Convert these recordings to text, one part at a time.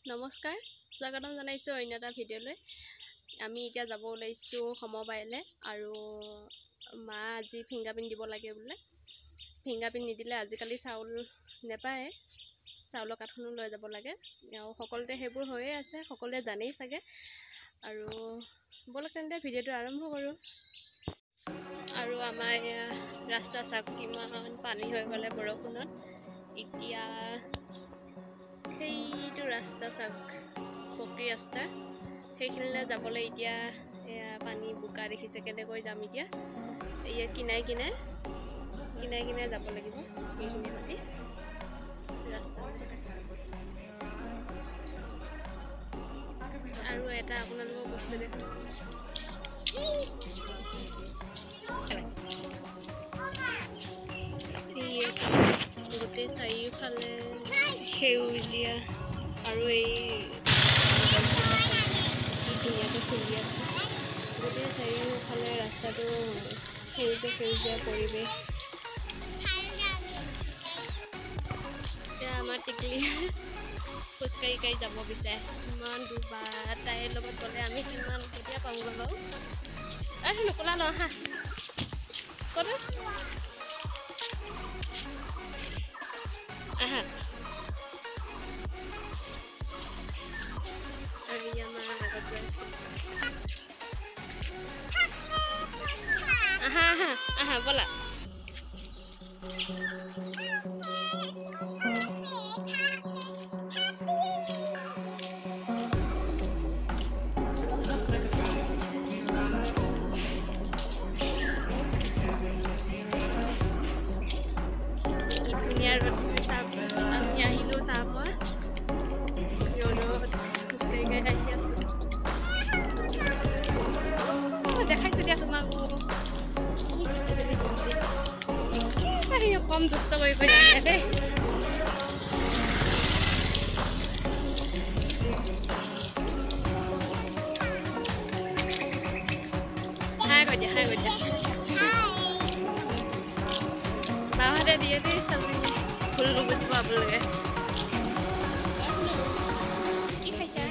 নমস্কাৰ, স্বাগতম জনাইছোঁ অন্য এটা ভিডিঅ'লৈ। আমি এতিয়া যাব ওলাইছোঁ সমবায়লৈ আৰু মা আজি ফিংগাৰপ্ৰিণ্ট দিব লাগে বোলে। ফিংগাৰপ্ৰিণ্ট নিদিলে আজিকালি চাউল নেপায়, চাউলৰ কাৰ্ডখনো লৈ যাব লাগে আৰু সকলোতে সেইবোৰ হৈয়ে আছে, সকলোৱে জানেই চাগে। আৰু ব'লক তেন্তে ভিডিঅ'টো আৰম্ভ কৰোঁ। আৰু আমাৰ এয়া ৰাস্তা চাওক কিমান পানী হৈ গ'লে বৰষুণত। এতিয়া সেইটো ৰাস্তা চাওক, পকী ৰাস্তা, সেইখিনিলৈ যাবলৈ এতিয়া এয়া পানী বোকা দেখিছে। কেনেকৈ যাম এতিয়া? এয়া কিনাই কিনাই যাব লাগিব এইখিনি মাটি ৰাস্তা। আৰু এটা আপোনালোকক বস্তু দেখোন, গোটেই চাৰিওফালে সেউজীয়া আৰু এই ধুনীয়াকৈ ফুলি আছে। গোটেই চাৰিওফালে ৰাস্তাটো সেউজীয়া পৰিৱেশ। এতিয়া আমাৰ টিকলি খোজকাঢ়ি যাব বিচাৰে, ইমান দূৰ বা তাইৰ লগত গ'লে আমি কিমান কেতিয়া পামগৈ বাৰু? আৰু নকলা ন হা ক'ত আহা। আৰু আমাৰ আগত গৈ আহা আহা আহা ব'লা। ধুনীয়া ৰ'দ আমি আহিলোঁ তাৰপৰা ৰ'দত খোজকাঢ়ি আহি আছোঁ। দেখাইছোঁ দিয়া তোমাক কম দুষ্ট কৰিব জানে দেই। হাই কৈ দিয়া বাহঁতে দিয়ে দেই চাবি ফুল নুবুজিব আপোনালোকে। কি খাইছা?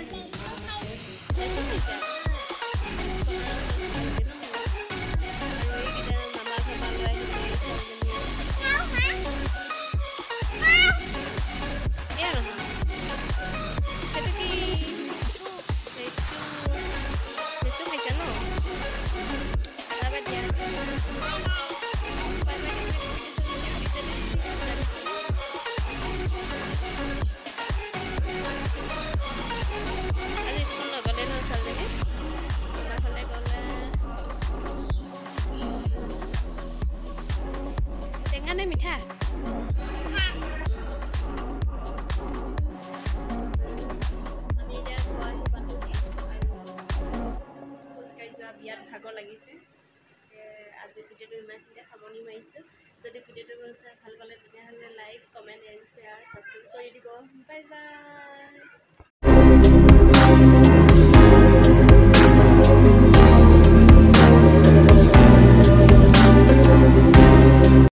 মিঠা আমি এতিয়া খোৱাহি পালোহি আৰু খোজকাঢ়ি যোৱা বিয়াত ভাগৰ লাগিছে। আজি ভিডিঅ'টো ইমানখিনিতে সামৰণি মাৰিছোঁ। যদি ভিডিঅ'টো ভাল পালে তেতিয়াহ'লে like, comment and share, subscribe কৰি দিব। Bye bye.